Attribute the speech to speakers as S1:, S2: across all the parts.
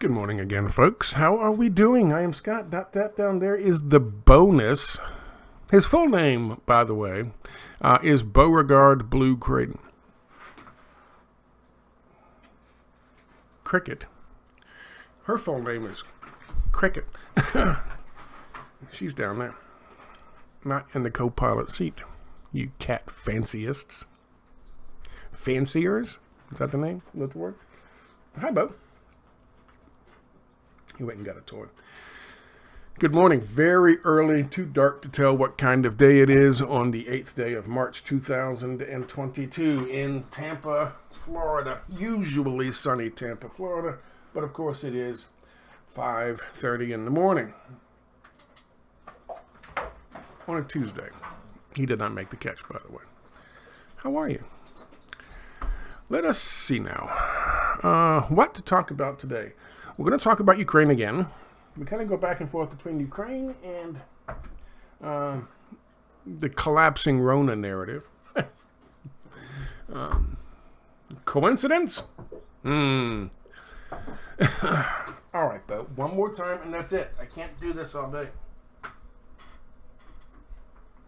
S1: Good morning again, folks. How are we doing? I am Scott. That down there is the bonus. His full name, by the way, is Beauregard Blue Creighton. Cricket. Her full name is Cricket. She's down there. Not in the co-pilot seat. You cat fancyists. Fanciers? Is that the name? Is that the word? Hi, Bo. He went and got a toy. Good morning. Very early, too dark to tell what kind of day it is on the 8th day of March 2022 in Tampa, Florida. Usually sunny Tampa, Florida, but of course it is 5:30 in the morning on a Tuesday. He did not make the catch, by the way. How are you? Let us see now. What to talk about today? We're going to talk about Ukraine again. We kind of go back and forth between Ukraine and the collapsing Rona narrative. Coincidence? All right, Bo. One more time, and that's it. I can't do this all day.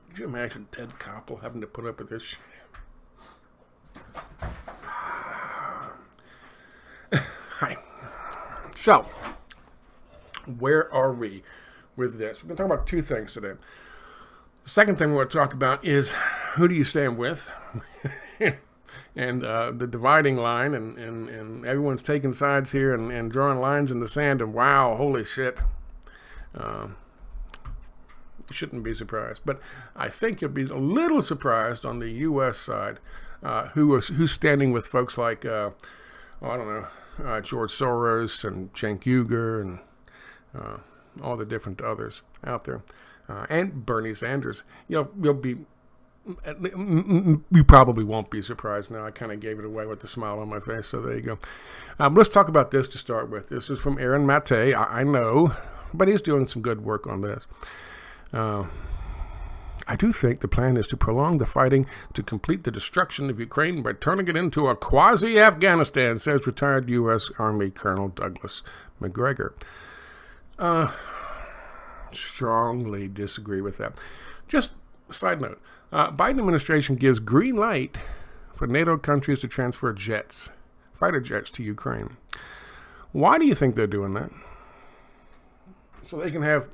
S1: Could you imagine Ted Koppel having to put up with this shit? Hi. So, where are we with this? We're going to talk about two things today. The second thing we're going to talk about is who do you stand with? And the dividing line, and everyone's taking sides here and drawing lines in the sand, and wow, holy shit. You shouldn't be surprised. But I think you'll be a little surprised on the U.S. side, who's standing with folks like, I don't know, George Soros and Cenk Uyger and all the different others out there, and Bernie Sanders. You probably won't be surprised now. I kind of gave it away with the smile on my face, so there you go. Let's talk about this to start with. This is from Aaron Mate. I know, but he's doing some good work on this. I do think the plan is to prolong the fighting to complete the destruction of Ukraine by turning it into a quasi-Afghanistan, says retired U.S. Army Colonel Douglas Macgregor. Strongly disagree with that. Just a side note, Biden administration gives green light for NATO countries to transfer fighter jets to Ukraine. Why do you think they're doing that? So they can have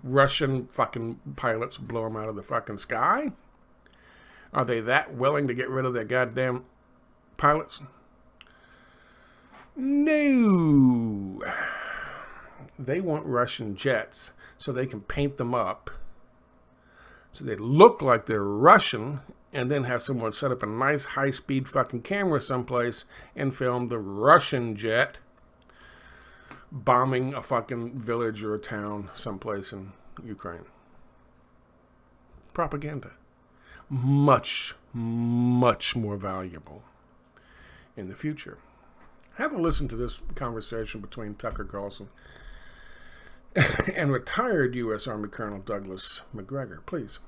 S1: Russian fucking pilots blow them out of the fucking sky? Are they that willing to get rid of their goddamn pilots? No. They want Russian jets so they can paint them up so they look like they're Russian, and then have someone set up a nice high-speed fucking camera someplace and film the Russian jet bombing a fucking village or a town someplace in Ukraine. Propaganda. Much, much more valuable in the future. Have a listen to this conversation between Tucker Carlson and retired U.S. Army Colonel Douglas Macgregor, please.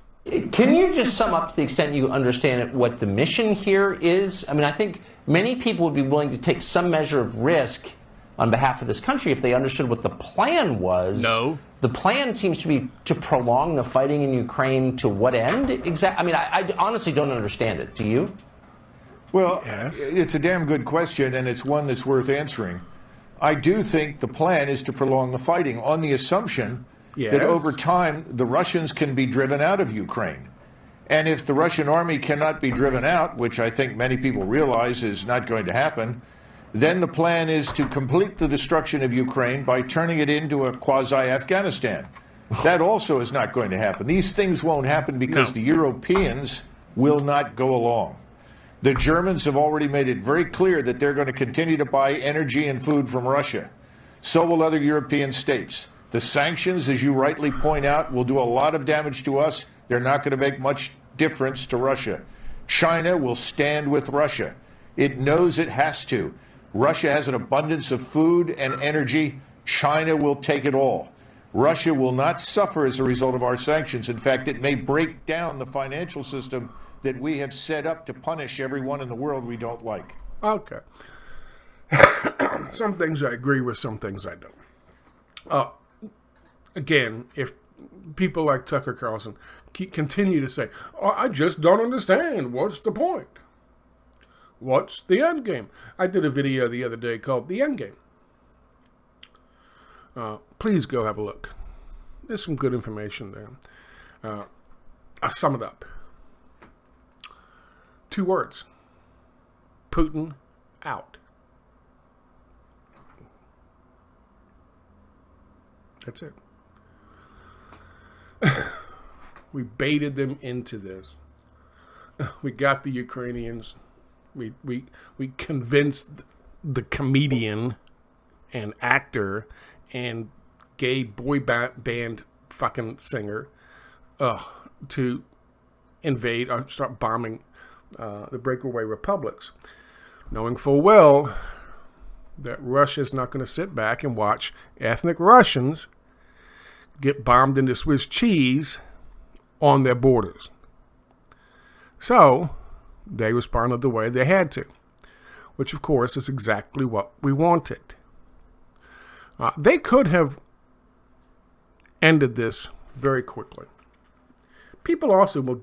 S2: Can you just sum up to the extent you understand it, what the mission here is? I mean, I think many people would be willing to take some measure of risk on behalf of this country if they understood what the plan was.
S1: No.
S2: The plan seems to be to prolong the fighting in Ukraine to what end? Exactly. I mean, I honestly don't understand it. Do you?
S3: Well,
S1: yes.
S3: It's a damn good question, and it's one that's worth answering. I do think the plan is to prolong the fighting on the assumption that over time the Russians can be driven out of Ukraine. And if the Russian army cannot be driven out, which I think many people realize is not going to happen, then the plan is to complete the destruction of Ukraine by turning it into a quasi-Afghanistan. That also is not going to happen. These things won't happen because the Europeans will not go along. The Germans have already made it very clear that they're going to continue to buy energy and food from Russia. So will other European states. The sanctions, as you rightly point out, will do a lot of damage to us. They're not going to make much difference to Russia. China will stand with Russia. It knows it has to. Russia has an abundance of food and energy. China will take it all. Russia will not suffer as a result of our sanctions. In fact, it may break down the financial system that we have set up to punish everyone in the world we don't like.
S1: Okay. some things I agree with, some things I don't. Again, if people like Tucker Carlson continue to say, oh, I just don't understand. What's the point? What's the end game? I did a video the other day called The End Game. Please go have a look. There's some good information there. I'll sum it up. 2 words. Putin out. That's it. We baited them into this. We got the Ukrainians. We convinced the comedian and actor and gay boy band fucking singer to invade or start bombing the breakaway republics, knowing full well that Russia's not going to sit back and watch ethnic Russians get bombed into Swiss cheese on their borders. So they responded the way they had to, which of course is exactly what we wanted. They could have ended this very quickly. People also will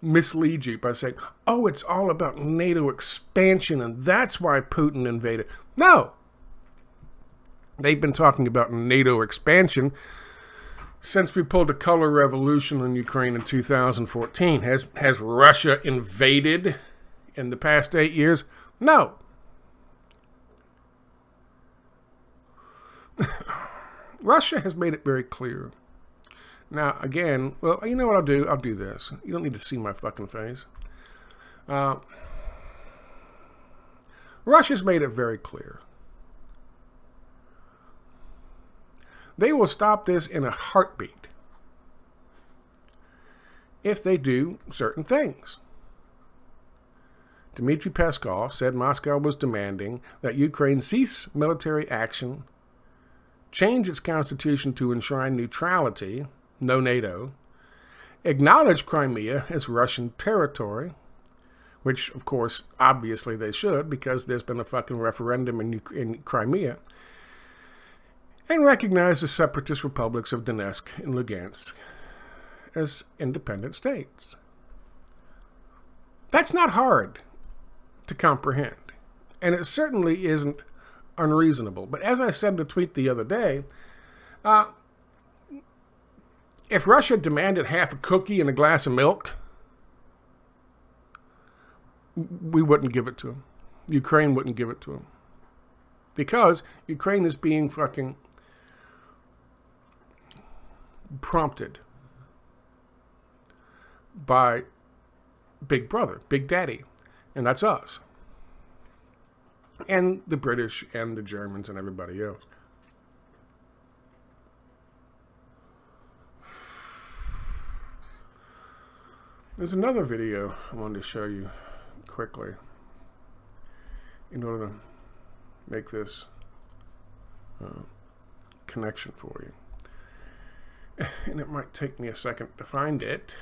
S1: mislead you by saying, oh, it's all about NATO expansion and that's why Putin invaded. No. They've been talking about NATO expansion since we pulled the color revolution in Ukraine in 2014. Has Russia invaded in the past 8 years? No. Russia has made it very clear. Now, again, well, you know what I'll do? I'll do this. You don't need to see my fucking face. Russia's made it very clear. They will stop this in a heartbeat if they do certain things. Dmitry Peskov said Moscow was demanding that Ukraine cease military action, change its constitution to enshrine neutrality, no NATO, acknowledge Crimea as Russian territory, which, of course, obviously they should because there's been a fucking referendum in Crimea, and recognize the separatist republics of Donetsk and Lugansk as independent states. That's not hard to comprehend, and it certainly isn't unreasonable. But as I said in a tweet the other day, if Russia demanded half a cookie and a glass of milk, we wouldn't give it to them. Ukraine wouldn't give it to them. Because Ukraine is being fucking prompted by Big Brother, Big Daddy, and that's us. And the British and the Germans and everybody else. There's another video I wanted to show you quickly in order to make this connection for you. And it might take me a second to find it.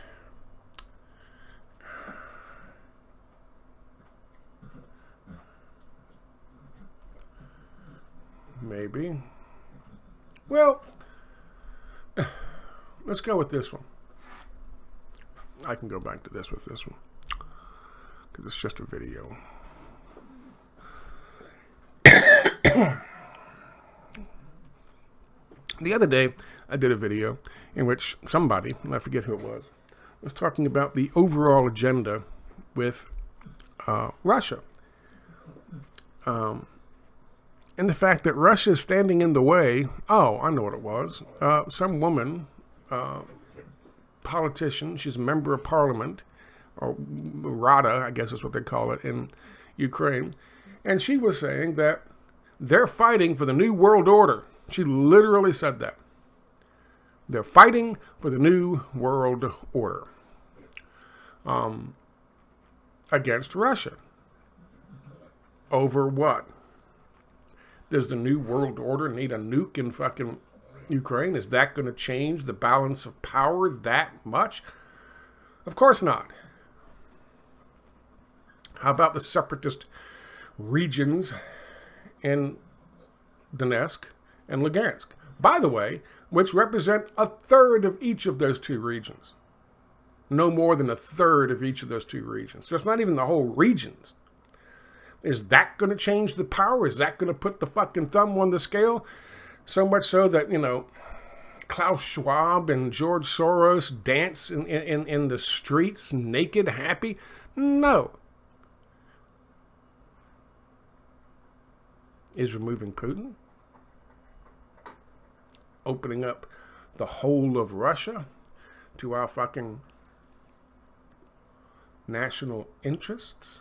S1: Maybe. Well, let's go with this one. I can go back to this with this one because it's just a video. The other day, I did a video in which somebody, and I forget who it was talking about the overall agenda with Russia. And the fact that Russia is standing in the way. Oh, I know what it was. Some woman, politician, she's a member of parliament, or Rada, I guess is what they call it in Ukraine. And she was saying that they're fighting for the new world order. She literally said that. They're fighting for the new world order against Russia. Over what? Does the new world order need a nuke in fucking Ukraine? Is that going to change the balance of power that much? Of course not. How about the separatist regions and Donetsk and Lugansk, by the way, which represent a third of each of those two regions. No more than a third of each of those two regions. So it's not even the whole regions. Is that going to change the power? Is that going to put the fucking thumb on the scale? So much so that, Klaus Schwab and George Soros dance in the streets naked, happy? No. Is removing Putin? Opening up the whole of Russia to our fucking national interests?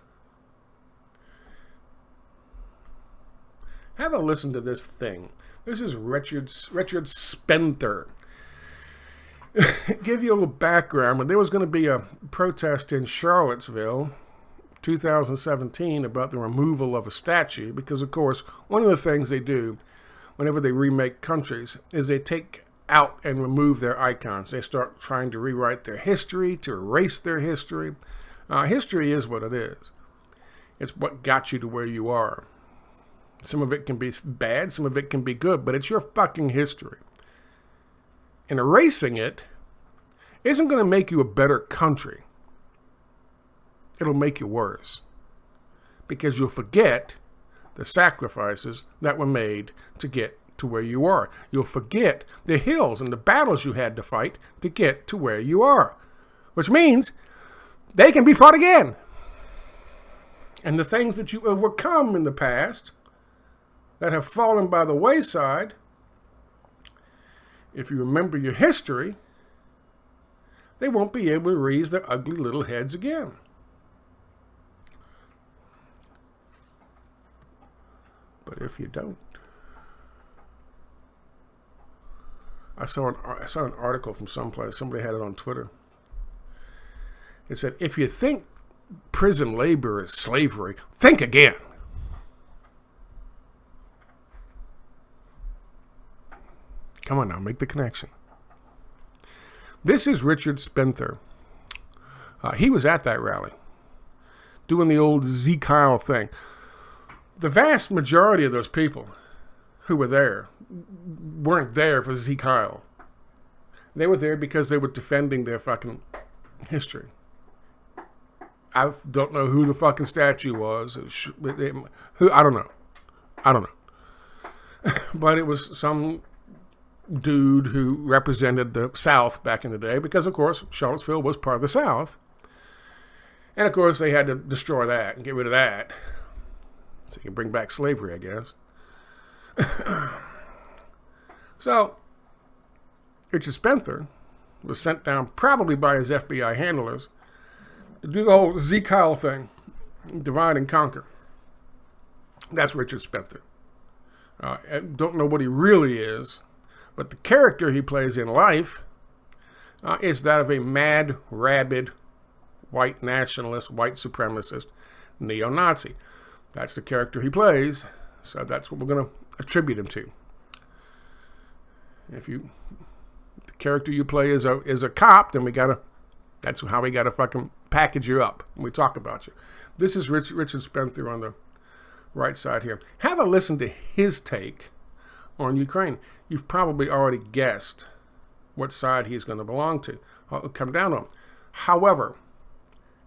S1: Have a listen to this thing. This is Richard Spencer. Give you a little background. When there was going to be a protest in Charlottesville, 2017, about the removal of a statue, because, of course, one of the things they do whenever they remake countries is they take out and remove their icons. They start trying to rewrite their history, to erase their history. History is what it is. It's what got you to where you are. Some of it can be bad, some of it can be good, but it's your fucking history. And erasing it isn't going to make you a better country. It'll make you worse. Because you'll forget the sacrifices that were made to get to where you are. You'll forget the hills and the battles you had to fight to get to where you are. Which means they can be fought again. And the things that you overcome in the past that have fallen by the wayside, if you remember your history, they won't be able to raise their ugly little heads again. But if you don't, I saw an article from someplace. Somebody had it on Twitter. It said, if you think prison labor is slavery, think again. Come on now, make the connection. This is Richard Spencer. He was at that rally, doing the old Z. Kyle thing. The vast majority of those people who were there weren't there for Z. Kyle. They were there because they were defending their fucking history. I don't know who the fucking statue was. I don't know. But it was some dude who represented the South back in the day, because of course Charlottesville was part of the South, and of course they had to destroy that and get rid of that so you can bring back slavery, I guess. So Richard Spencer was sent down probably by his FBI handlers to do the whole Z. Kyle thing, divide and conquer. That's Richard Spencer. I don't know what he really is, but the character he plays in life is that of a mad, rabid, white nationalist, white supremacist, neo-Nazi. That's the character he plays, so that's what we're going to attribute him to. If the character you play is a cop, then that's how we gotta fucking package you up when we talk about you. This is Richard Spencer on the right side here. Have a listen to his take on Ukraine. You've probably already guessed what side he's going to belong to. I'll come down on him. However,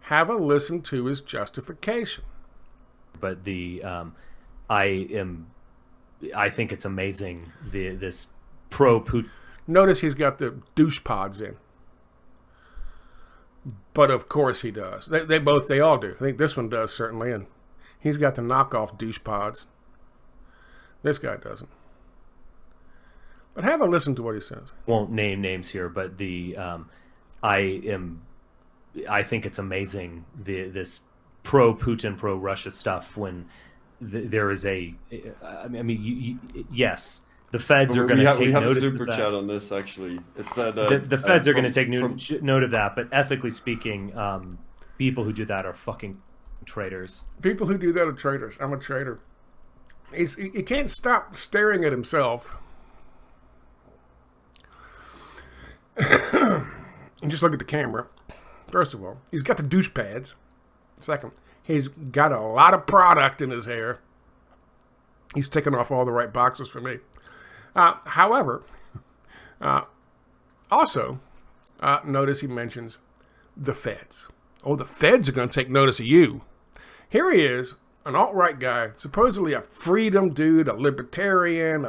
S1: have a listen to his justification.
S4: But I think it's amazing this pro-Putin.
S1: Notice he's got the douche pods in. But of course he does. They all do. I think this one does certainly, and he's got the knockoff douche pods. This guy doesn't. But have a listen to what he says.
S4: Won't name names here, but I think it's amazing this pro-Putin, pro-Russia stuff when there is yes, the feds are going to take notice of that. We have a
S5: super chat on this, actually. It said
S4: the feds are going to take note of that, but ethically speaking, people who do that are fucking traitors.
S1: People who do that are traitors. I'm a traitor. He can't stop staring at himself. And just look at the camera. First of all, he's got the douche pads. Second, he's got a lot of product in his hair. He's taken off all the right boxes for me. However, also, notice he mentions the feds. Oh, the feds are going to take notice of you. Here he is, an alt-right guy, supposedly a freedom dude, a libertarian,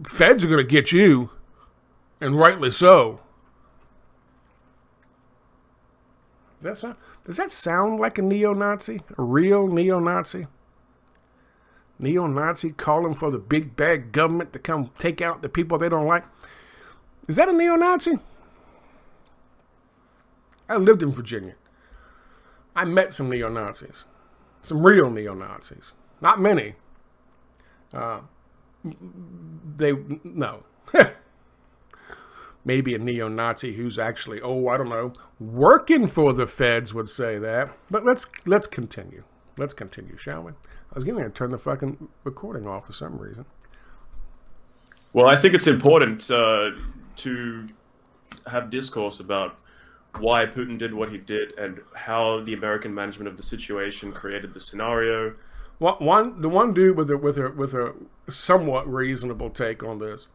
S1: feds are going to get you, and rightly so. Does that sound like a neo-Nazi? A real neo-Nazi? Neo-Nazi calling for the big bad government to come take out the people they don't like? Is that a neo-Nazi? I lived in Virginia. I met some neo-Nazis. Some real neo-Nazis. Not many. No. Maybe a neo-Nazi who's actually, I don't know, working for the feds would say that. But let's continue. Let's continue, shall we? I was going to turn the fucking recording off for some reason.
S5: Well, I think it's important to have discourse about why Putin did what he did and how the American management of the situation created the scenario.
S1: Well, the one dude with a somewhat reasonable take on this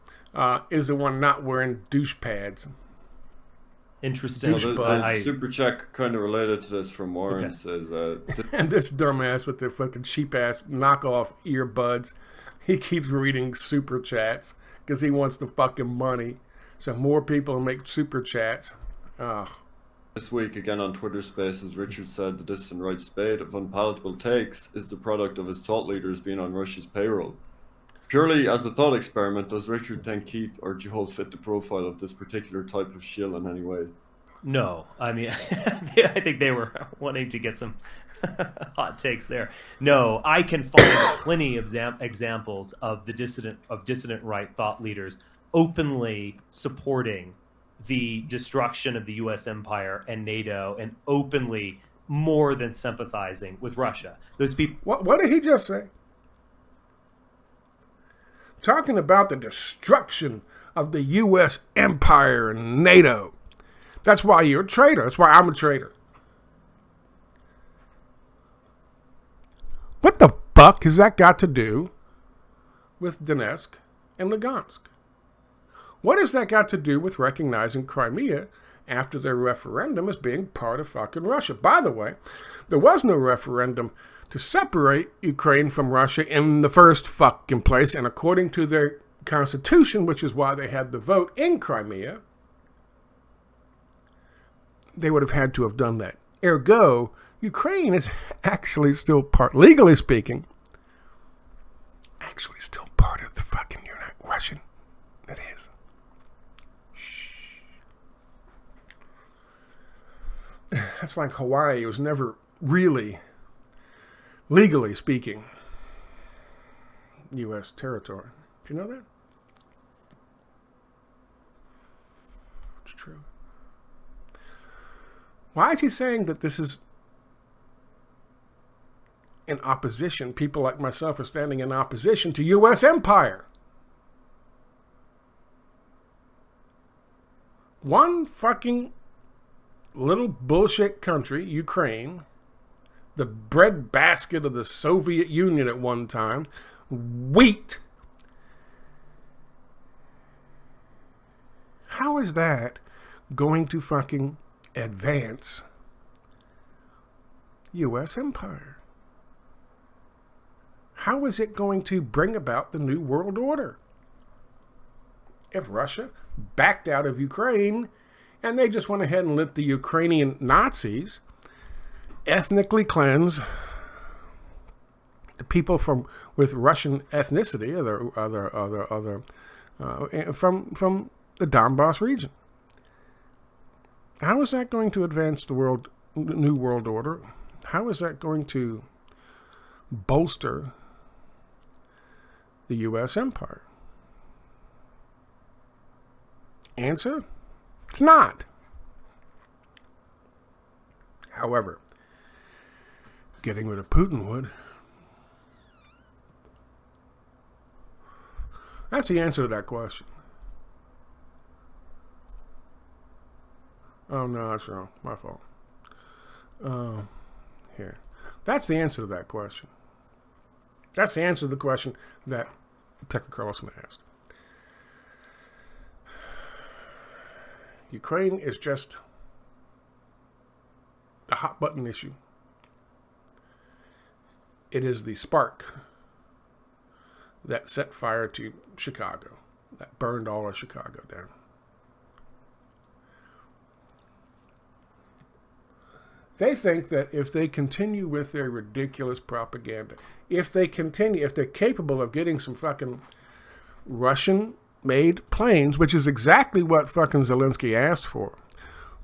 S1: is the one not wearing douche pads.
S4: Interesting.
S5: There's a super chat kind of related to this from Warren. Okay. Says,
S1: and this dumbass with the fucking cheap ass knockoff earbuds, he keeps reading super chats because he wants the fucking money. So more people make super chats.
S5: This week, again on Twitter Spaces, Richard said the dissident right spate of unpalatable takes is the product of his thought leaders being on Russia's payroll. Purely as a thought experiment, does Richard think Keith or Joel fit the profile of this particular type of shill in any way?
S4: No. I mean, I think they were wanting to get some hot takes there. No, I can find plenty of examples of the dissident right thought leaders openly supporting the destruction of the U.S. empire and NATO, and openly more than sympathizing with Russia. Those people.
S1: What did he just say? Talking about the destruction of the U.S. empire and NATO. That's why you're a traitor. That's why I'm a traitor. What the fuck has that got to do with Donetsk and Lugansk? What has that got to do with recognizing Crimea after their referendum as being part of fucking Russia? By the way, there was no referendum to separate Ukraine from Russia in the first fucking place, and according to their constitution, which is why they had the vote in Crimea, they would have had to have done that. Ergo, Ukraine is actually still part, legally speaking, actually still part of the fucking Russian. It is. That's like Hawaii. It was never really, legally speaking, U.S. territory. Do you know that? It's true. Why is he saying that this is in opposition? People like myself are standing in opposition to U.S. empire. One fucking little bullshit country, Ukraine, the breadbasket of the Soviet Union at one time, wheat. How is that going to fucking advance U.S. empire? How is it going to bring about the New World Order? If Russia backed out of Ukraine and they just went ahead and let the Ukrainian Nazis ethnically cleanse the people with Russian ethnicity, from the Donbass region. How is that going to advance the New World Order? How is that going to bolster the U.S. empire? Answer: it's not. However, getting rid of Putin would. That's the answer to that question. Oh, no, that's wrong. My fault. Here. That's the answer to that question. That's the answer to the question that Tucker Carlson asked. Ukraine is just a hot button issue. It is the spark that set fire to Chicago, that burned all of Chicago down. They think that if they continue with their ridiculous propaganda, if they're capable of getting some fucking Russian-made planes, which is exactly what fucking Zelensky asked for,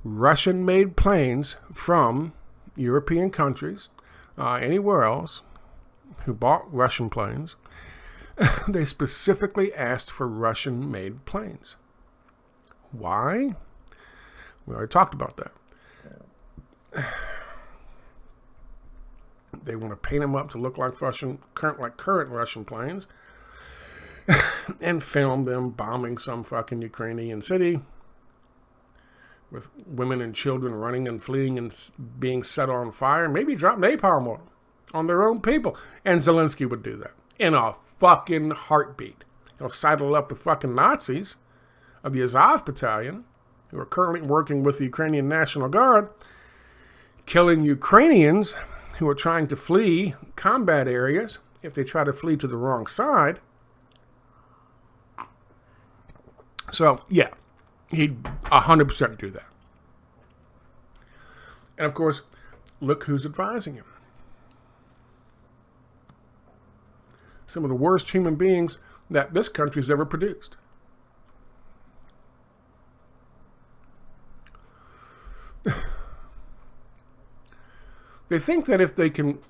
S1: Russian-made planes from European countries, anywhere else, who bought Russian planes, they specifically asked for Russian-made planes. Why? We already talked about that. They want to paint them up to look like current Russian planes and film them bombing some fucking Ukrainian city with women and children running and fleeing and being set on fire, maybe drop napalm on their own people. And Zelensky would do that in a fucking heartbeat. He'll sidle up with fucking Nazis of the Azov Battalion, who are currently working with the Ukrainian National Guard, killing Ukrainians who are trying to flee combat areas if they try to flee to the wrong side. So, yeah, he'd 100% do that. And, of course, look who's advising him. Some of the worst human beings that this country's ever produced. They think that if they can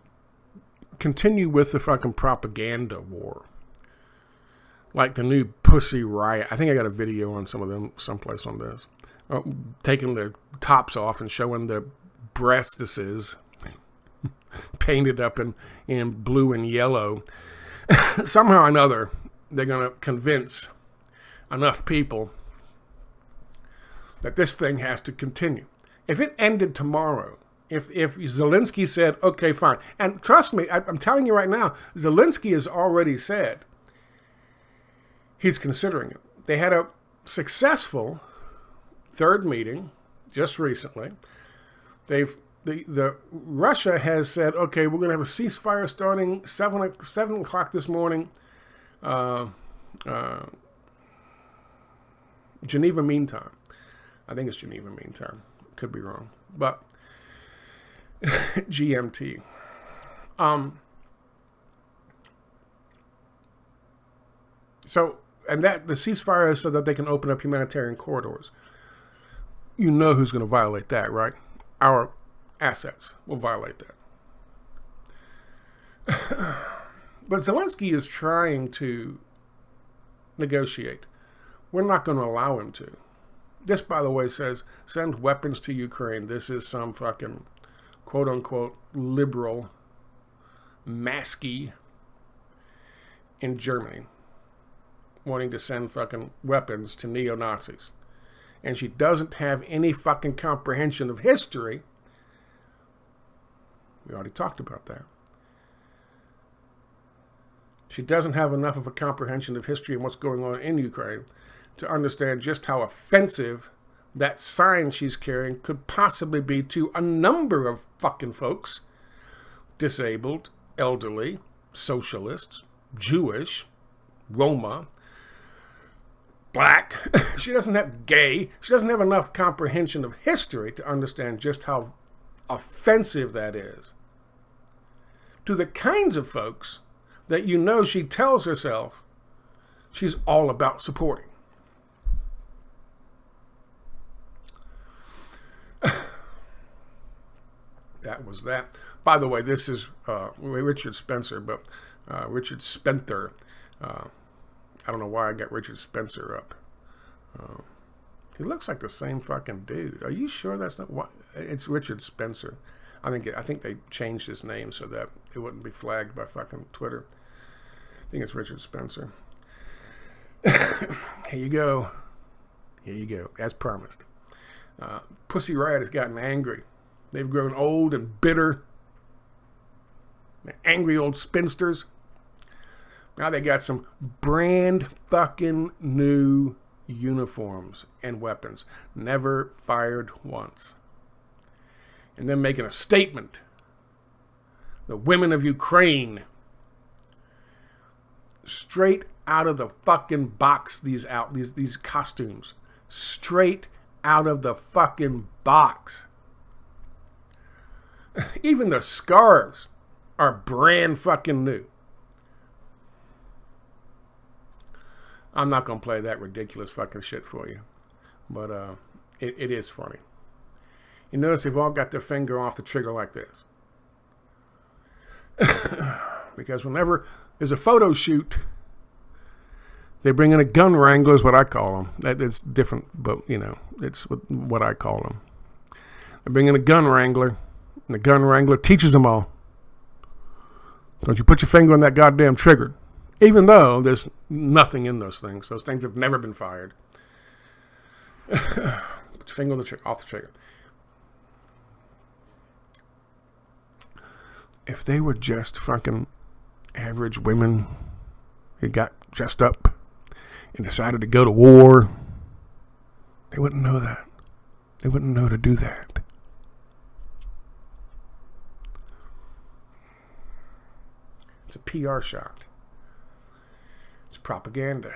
S1: continue with the fucking propaganda war, like the new Pussy Riot, I think I got a video on some of them someplace on this, taking their tops off and showing their breastises painted up in blue and yellow. Somehow or another, they're going to convince enough people that this thing has to continue. If it ended tomorrow, if Zelensky said, okay, fine, and trust me, I'm telling you right now, Zelensky has already said he's considering it. They had a successful third meeting just recently. Russia has said, okay, we're going to have a ceasefire starting 7 o'clock this morning. Geneva Mean Time. I think it's Geneva Mean Time. Could be wrong. But GMT. And that the ceasefire is so that they can open up humanitarian corridors. You know who's going to violate that, right? Our assets will violate that. But Zelensky is trying to negotiate. We're not going to allow him to. This, by the way, says send weapons to Ukraine. This is some fucking quote-unquote liberal Maskey in Germany wanting to send fucking weapons to neo-Nazis. And she doesn't have any fucking comprehension of history. We already talked about that. She doesn't have enough of a comprehension of history and what's going on in Ukraine to understand just how offensive that sign she's carrying could possibly be to a number of fucking folks. Disabled, elderly, socialists, Jewish, Roma, black. She doesn't have gay. She doesn't have enough comprehension of history to understand just how offensive that is to the kinds of folks that you know she tells herself she's all about supporting. That was that. By the way, this is Richard Spencer, but Richard Spencer. I don't know why I got Richard Spencer up. He looks like the same fucking dude. Are you sure that's not what? It's Richard Spencer. I think they changed his name so that it wouldn't be flagged by fucking Twitter. I think it's Richard Spencer. Here you go. Here you go. As promised. Pussy Riot has gotten angry. They've grown old and bitter. They're angry old spinsters. Now they got some brand fucking new uniforms and weapons. Never fired once. And then making a statement. The women of Ukraine. Straight out of the fucking box, these costumes. Straight out of the fucking box. Even the scarves are brand fucking new. I'm not going to play that ridiculous fucking shit for you. But it is funny. You notice they've all got their finger off the trigger like this. Because whenever there's a photo shoot, they bring in a gun wrangler, is what I call them. It's different, but, you know, it's what I call them. They bring in a gun wrangler, and the gun wrangler teaches them all. Don't you put your finger on that goddamn trigger. Even though there's nothing in those things. Those things have never been fired. Put your finger on the trigger, off the trigger. If they were just fucking average women who got dressed up and decided to go to war, they wouldn't know that. They wouldn't know to do that. It's a PR shot. It's propaganda.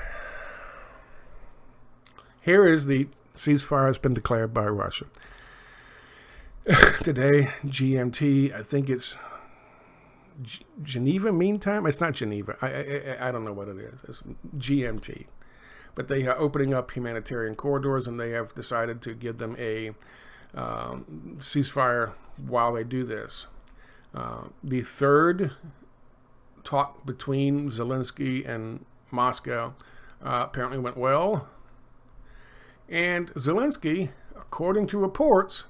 S1: Here is the ceasefire has been declared by Russia. Today, GMT, I think it's Geneva meantime. It's not Geneva. I don't know what it is. It's GMT. But they are opening up humanitarian corridors, and they have decided to give them a ceasefire while they do this. The third talk between Zelensky and Moscow apparently went well. And Zelensky, according to reports,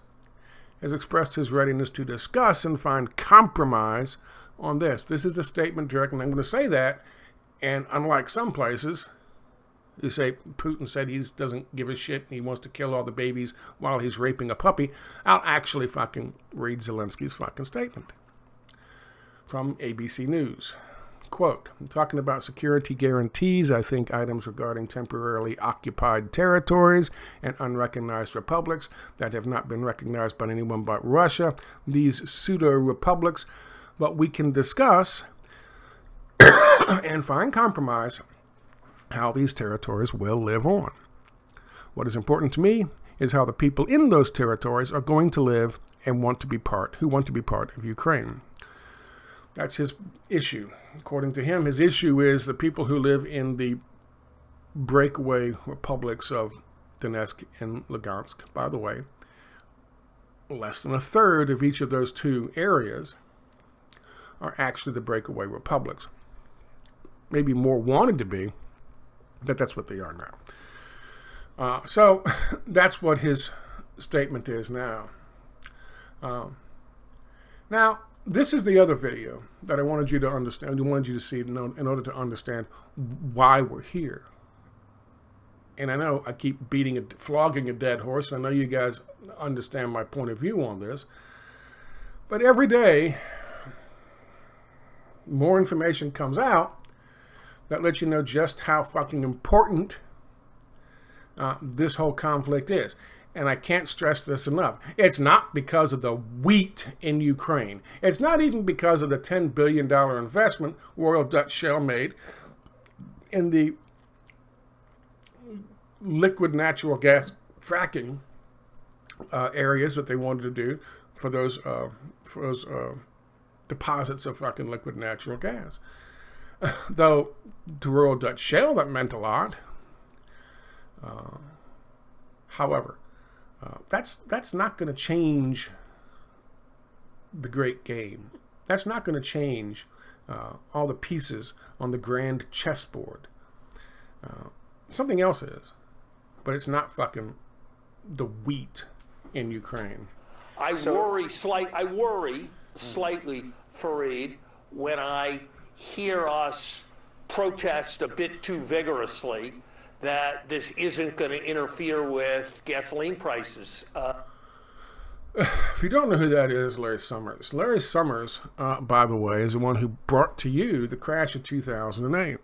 S1: has expressed his readiness to discuss and find compromise on this. This is the statement direct, and I'm going to say that. And unlike some places, you say Putin said he doesn't give a shit and he wants to kill all the babies while he's raping a puppy, I'll actually fucking read Zelensky's fucking statement from ABC News. Quote, I'm talking about security guarantees. I think items regarding temporarily occupied territories and unrecognized republics that have not been recognized by anyone but Russia, these pseudo-republics, but we can discuss and find compromise how these territories will live on. What is important to me is how the people in those territories are going to live and want to be part of Ukraine. That's his issue. According to him, his issue is the people who live in the breakaway republics of Donetsk and Lugansk. By the way, less than a third of each of those two areas are actually the breakaway republics. Maybe more wanted to be, but that's what they are now. So that's what his statement is now. Now, this is the other video that I wanted you to understand. I wanted you to see in order to understand why we're here. And I know I keep flogging a dead horse. I know you guys understand my point of view on this. But every day, more information comes out that lets you know just how fucking important this whole conflict is. And I can't stress this enough. It's not because of the wheat in Ukraine. It's not even because of the $10 billion investment Royal Dutch Shell made in the liquid natural gas fracking areas that they wanted to do for those deposits of fucking liquid natural gas. Though to Royal Dutch Shell that meant a lot. However, that's not going to change the great game. That's not going to change all the pieces on the grand chessboard. Something else is, but it's not fucking the wheat in Ukraine.
S6: I worry slightly, Fareed, when I hear us protest a bit too vigorously that this isn't going to interfere with gasoline prices.
S1: If you don't know who that is, Larry Summers. Larry Summers, by the way, is the one who brought to you the crash of 2008.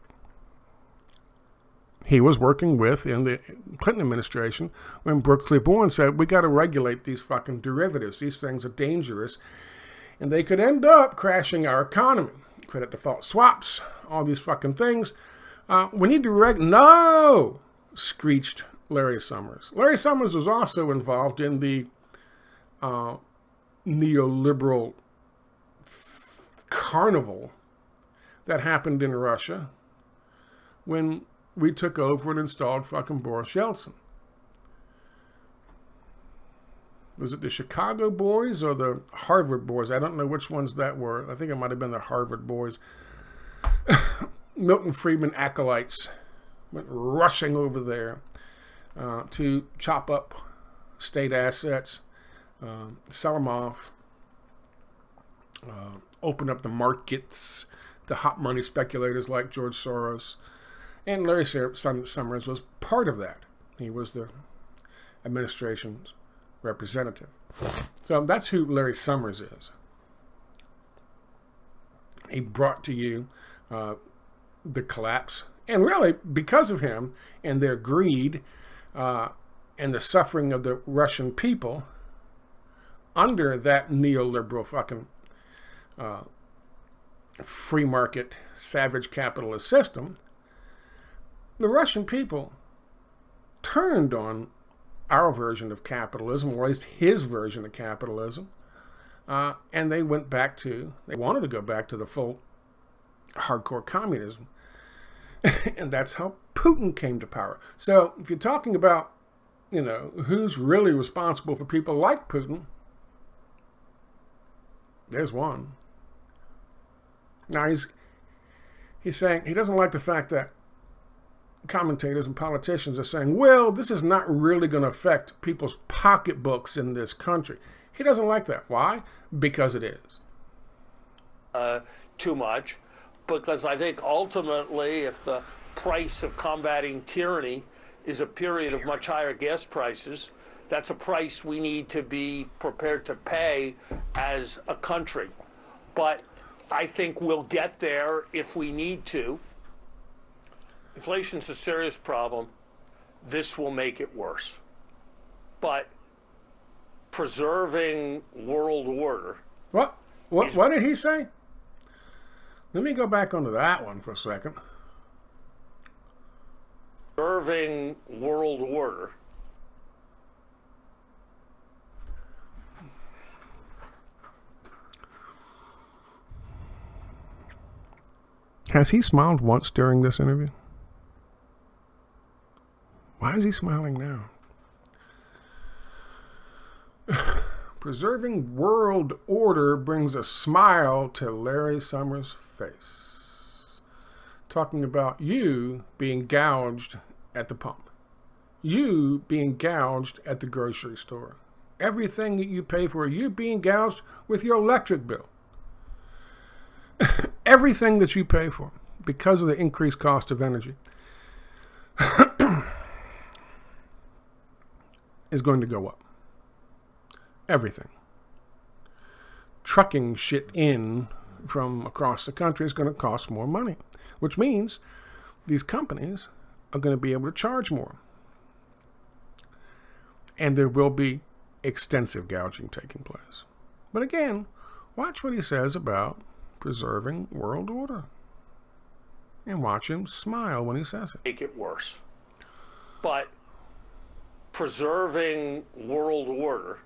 S1: He was working with, in the Clinton administration, when Brooks Bourne said, we got to regulate these fucking derivatives. These things are dangerous, and they could end up crashing our economy. Credit default swaps, all these fucking things. We need to No! Screeched Larry Summers. Larry Summers was also involved in the neoliberal carnival that happened in Russia when we took over and installed fucking Boris Yeltsin. Was it the Chicago boys or the Harvard boys? I don't know which ones that were. I think it might have been the Harvard boys. Milton Friedman acolytes went rushing over there to chop up state assets, sell them off, open up the markets to hot money speculators like George Soros. And Larry Summers was part of that. He was the administration's representative. So that's who Larry Summers is. He brought to you the collapse. And really, because of him and their greed and the suffering of the Russian people under that neoliberal fucking free market, savage capitalist system, the Russian people turned on our version of capitalism, or at least his version of capitalism, and they wanted to go back to the full hardcore communism. And that's how Putin came to power. So if you're talking about, who's really responsible for people like Putin, there's one. Now he's saying he doesn't like the fact that commentators and politicians are saying, well, this is not really going to affect people's pocketbooks in this country. He doesn't like that. Why? Because it is.
S6: Too much. Because I think ultimately, if the price of combating tyranny is a period of much higher gas prices, that's a price we need to be prepared to pay as a country. But I think we'll get there if we need to. Inflation's a serious problem. This will make it worse. But preserving world order.
S1: What did he say? Let me go back onto that one for a second.
S6: Preserving world order.
S1: Has he smiled once during this interview? Why is he smiling now? Preserving world order brings a smile to Larry Summers' face. Talking about you being gouged at the pump. You being gouged at the grocery store. Everything that you pay for, you being gouged with your electric bill. Everything that you pay for because of the increased cost of energy is going to go up. Everything. Trucking shit in from across the country is going to cost more money, which means these companies are going to be able to charge more. And there will be extensive gouging taking place. But again, watch what he says about preserving world order. And watch him smile when he says it.
S6: Make it worse. But preserving world order.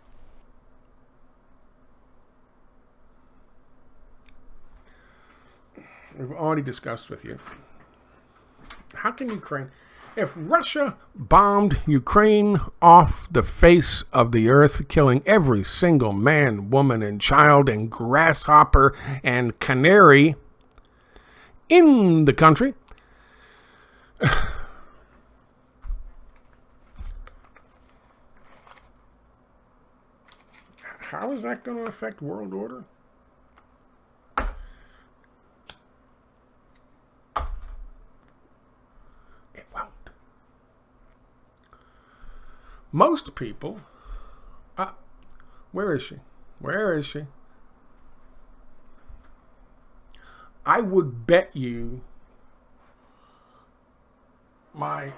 S1: We've already discussed with you. How can Ukraine... If Russia bombed Ukraine off the face of the earth, killing every single man, woman, and child, and grasshopper, and canary in the country, how is that going to affect world order? Most people Where is she? Where is she? I would bet you my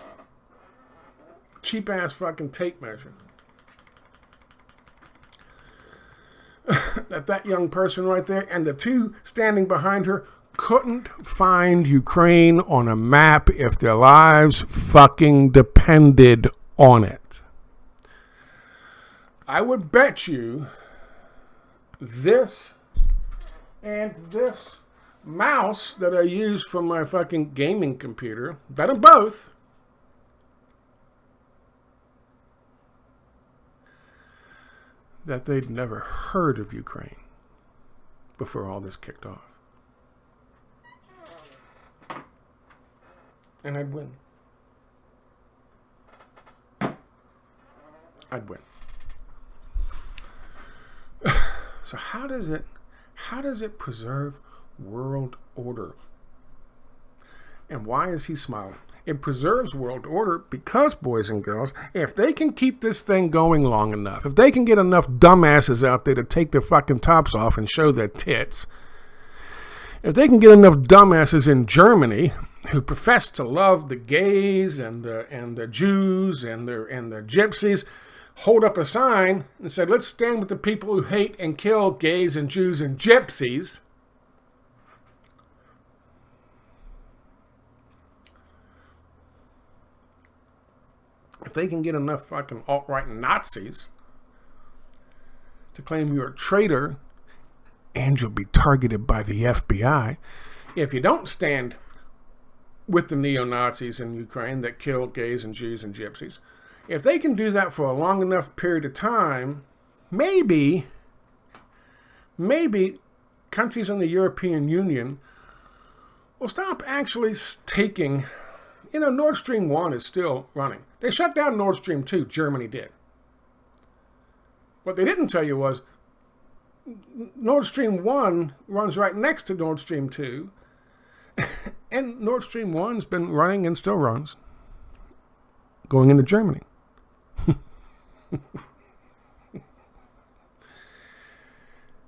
S1: cheap ass fucking tape measure that young person right there and the two standing behind her couldn't find Ukraine on a map if their lives fucking depended on it. I would bet you this and this mouse that I use for my fucking gaming computer, bet them both, that they'd never heard of Ukraine before all this kicked off. And I'd win. I'd win. So how does it preserve world order? And why is he smiling? It preserves world order because, boys and girls, if they can keep this thing going long enough, if they can get enough dumbasses out there to take their fucking tops off and show their tits, if they can get enough dumbasses in Germany who profess to love the gays and the Jews and the gypsies, hold up a sign and said, let's stand with the people who hate and kill gays and Jews and gypsies, if they can get enough fucking alt-right Nazis to claim you're a traitor and you'll be targeted by the FBI, if you don't stand with the neo-Nazis in Ukraine that kill gays and Jews and gypsies, if they can do that for a long enough period of time, maybe countries in the European Union will stop actually taking, Nord Stream 1 is still running. They shut down Nord Stream 2, Germany did. What they didn't tell you was Nord Stream 1 runs right next to Nord Stream 2, and Nord Stream 1's been running and still runs, going into Germany.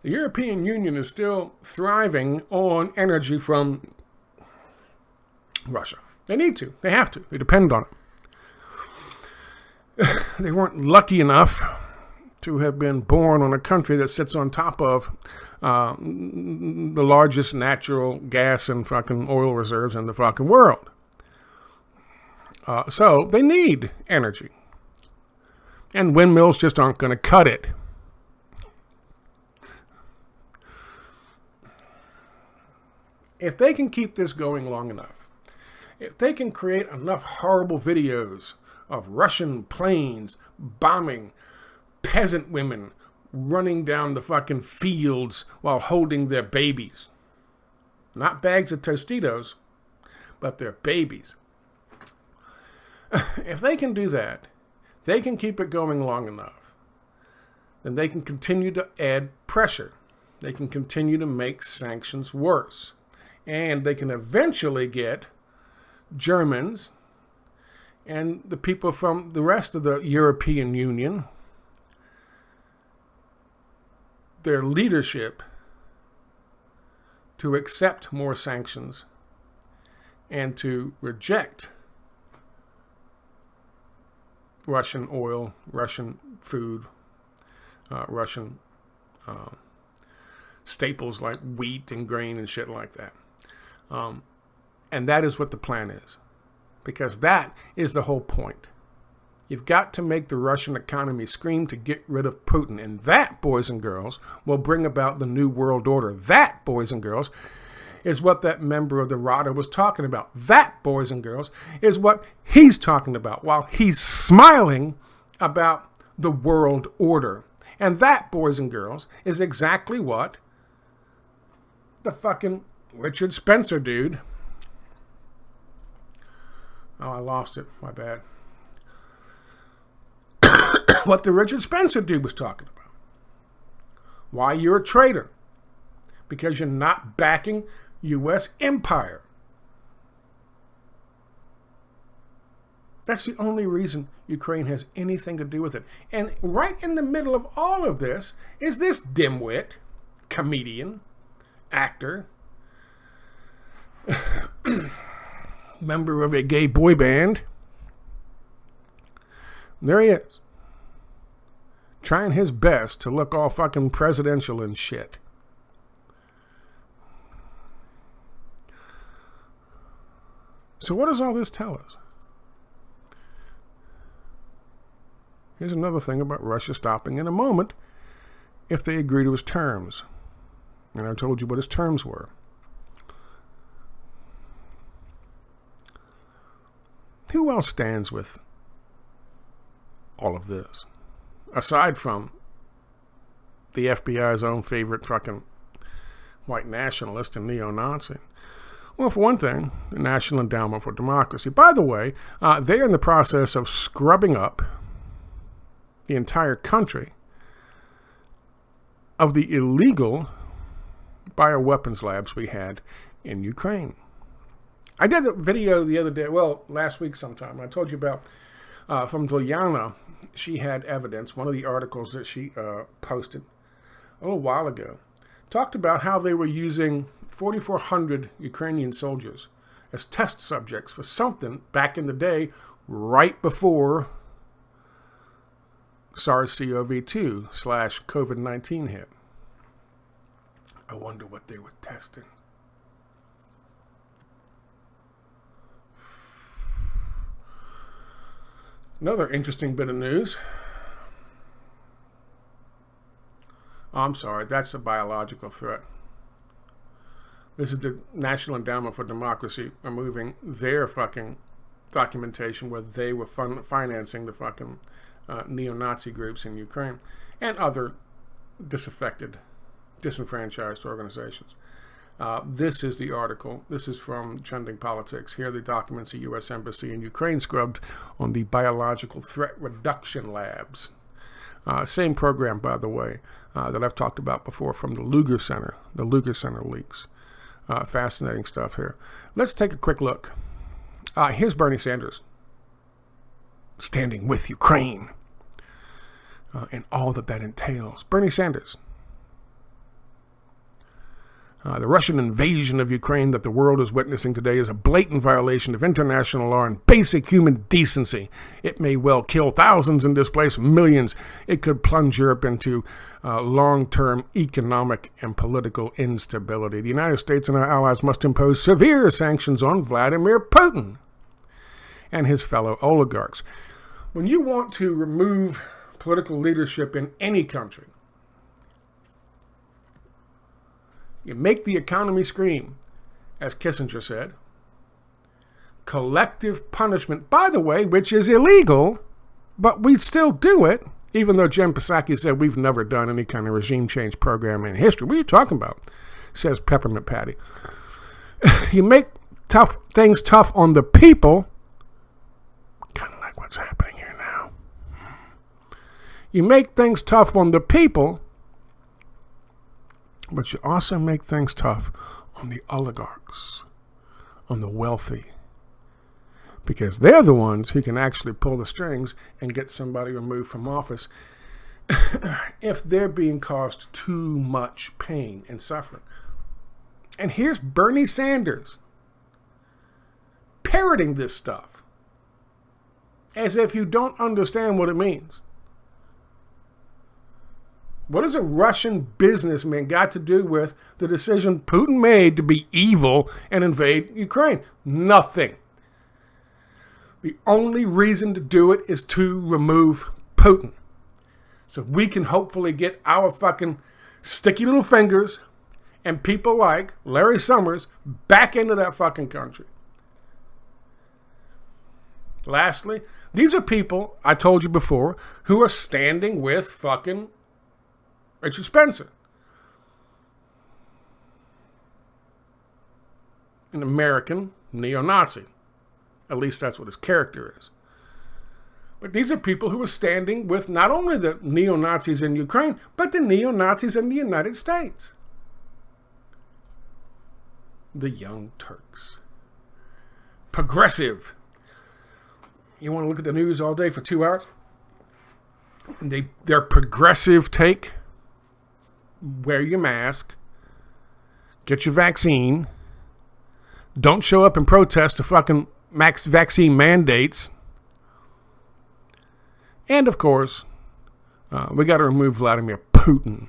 S1: The European Union is still thriving on energy from Russia. They need to. They have to. They depend on it. They weren't lucky enough to have been born on a country that sits on top of the largest natural gas and fucking oil reserves in the fucking world. So they need energy. And windmills just aren't going to cut it. If they can keep this going long enough, if they can create enough horrible videos of Russian planes bombing peasant women running down the fucking fields while holding their babies, not bags of Tostitos, but their babies. If they can do that, they can keep it going long enough, then they can continue to add pressure. They can continue to make sanctions worse. And they can eventually get Germans and the people from the rest of the European Union, their leadership, to accept more sanctions and to reject Russian oil, Russian food, Russian staples like wheat and grain and shit like that. And that is what the plan is. Because that is the whole point. You've got to make the Russian economy scream to get rid of Putin. And that, boys and girls, will bring about the new world order. That, boys and girls, is what that member of the Rada was talking about. That, boys and girls, is what he's talking about while he's smiling about the world order. And that, boys and girls, is exactly what the fucking Richard Spencer dude. Oh, I lost it. My bad. What the Richard Spencer dude was talking about. Why you're a traitor. Because you're not backing U.S. empire. That's the only reason Ukraine has anything to do with it. And right in the middle of all of this is this dimwit, comedian, actor, member of a gay boy band. There he is, trying his best to look all fucking presidential and shit. So what does all this tell us? Here's another thing about Russia stopping in a moment if they agree to his terms. And I told you what his terms were. Who else stands with all of this? Aside from the FBI's own favorite fucking white nationalist and neo-Nazi. Well, for one thing, the National Endowment for Democracy. By the way, they're in the process of scrubbing up the entire country of the illegal bioweapons labs we had in Ukraine. I did a video the other day, well, last week sometime. I told you about from Diana. She had evidence, one of the articles that she posted a little while ago, talked about how they were using 4,400 Ukrainian soldiers as test subjects for something back in the day, right before SARS-CoV-2/COVID-19 hit. I wonder what they were testing. Another interesting bit of news. Oh, I'm sorry, that's a biological threat. This is the National Endowment for Democracy removing their fucking documentation where they were financing the fucking neo-Nazi groups in Ukraine and other disaffected, disenfranchised organizations. This is the article. This is from Trending Politics. Here are the documents the U.S. Embassy in Ukraine scrubbed on the biological threat reduction labs. Same program, by the way, that I've talked about before from the Lugar Center leaks. Fascinating stuff here. Let's take a quick look. Here's Bernie Sanders standing with Ukraine and all that entails. Bernie Sanders. The Russian invasion of Ukraine that the world is witnessing today is a blatant violation of international law and basic human decency. It may well kill thousands and displace millions. It could plunge Europe into long-term economic and political instability. The United States and our allies must impose severe sanctions on Vladimir Putin and his fellow oligarchs. When you want to remove political leadership in any country, you make the economy scream, as Kissinger said. Collective punishment, by the way, which is illegal, but we still do it, even though Jen Psaki said we've never done any kind of regime change program in history. What are you talking about? Says Peppermint Patty. You make things tough on the people, kind of like what's happening here now. You make things tough on the people, but you also make things tough on the oligarchs, on the wealthy, because they're the ones who can actually pull the strings and get somebody removed from office if they're being caused too much pain and suffering. And here's Bernie Sanders parroting this stuff as if you don't understand what it means. What has a Russian businessman got to do with the decision Putin made to be evil and invade Ukraine? Nothing. The only reason to do it is to remove Putin. So we can hopefully get our fucking sticky little fingers and people like Larry Summers back into that fucking country. Lastly, these are people, I told you before, who are standing with fucking Richard Spencer, an American neo-Nazi. At least that's what his character is. But these are people who are standing with not only the neo-Nazis in Ukraine, but the neo-Nazis in the United States. The Young Turks. Progressive. You want to look at the news all day for 2 hours? And their progressive take, wear your mask, get your vaccine, don't show up and protest the fucking max vaccine mandates. And of course, we got to remove Vladimir Putin.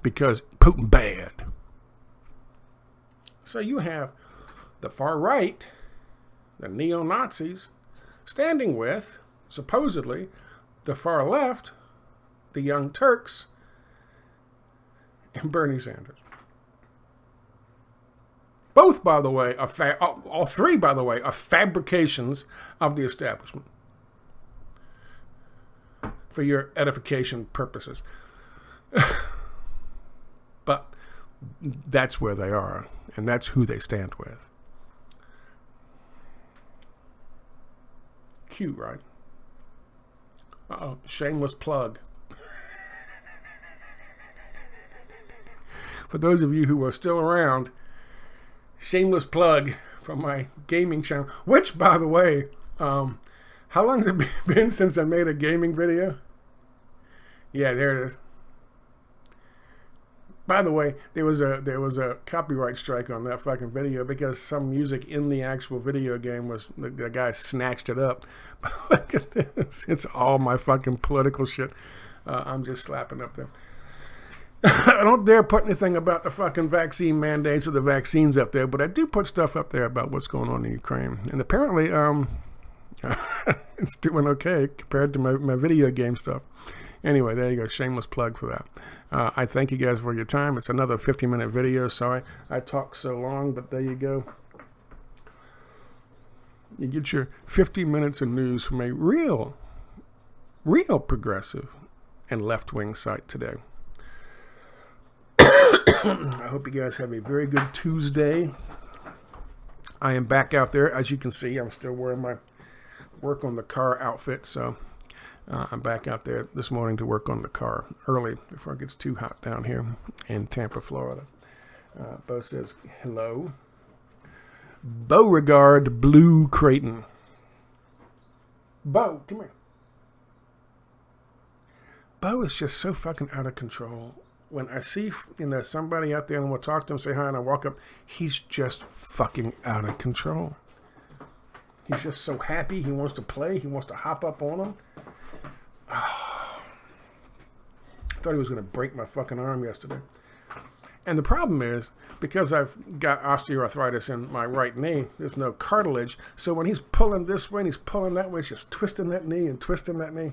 S1: Because Putin bad. So you have the far right, the neo-Nazis, standing with, supposedly, the far left, the Young Turks, and Bernie Sanders. Both, by the way, all three, by the way, are fabrications of the establishment for your edification purposes. But that's where they are, and that's who they stand with. Cute, right? Uh-oh, shameless plug. For those of you who are still around, shameless plug from my gaming channel, which, by the way, how long has it been since I made a gaming video? Yeah, there it is. By the way, there was a copyright strike on that fucking video because some music in the actual video game was the guy snatched it up. But look at this. It's all my fucking political shit. I'm just slapping up there. I don't dare put anything about the fucking vaccine mandates or the vaccines up there, but I do put stuff up there about what's going on in Ukraine. And apparently, it's doing okay compared to my video game stuff. Anyway, there you go. Shameless plug for that. I thank you guys for your time. It's another 50-minute video. Sorry I talk so long, but there you go. You get your 50 minutes of news from a real progressive and left-wing site today. I hope you guys have a very good Tuesday. I am back out there. As you can see, I'm still wearing my work on the car outfit, so I'm back out there this morning to work on the car early before it gets too hot down here in Tampa, Florida. Bo says, hello. Beauregard Blue Creighton. Bo, come here. Bo is just so fucking out of control. When I see somebody out there and we'll talk to him, say hi, and I walk up, he's just fucking out of control. He's just so happy. He wants to play. He wants to hop up on him. Oh. I thought he was going to break my fucking arm yesterday. And the problem is, because I've got osteoarthritis in my right knee, there's no cartilage. So when he's pulling this way and he's pulling that way, it's just twisting that knee and twisting that knee.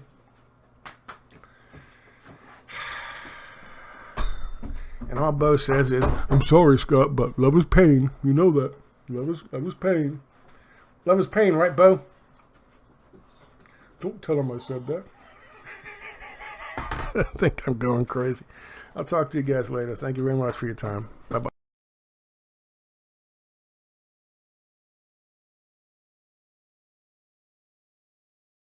S1: And all Bo says is, I'm sorry, Scott, but love is pain. You know that. Love is pain. Love is pain, right, Bo? Don't tell him I said that. I think I'm going crazy. I'll talk to you guys later. Thank you very much for your time. Bye-bye.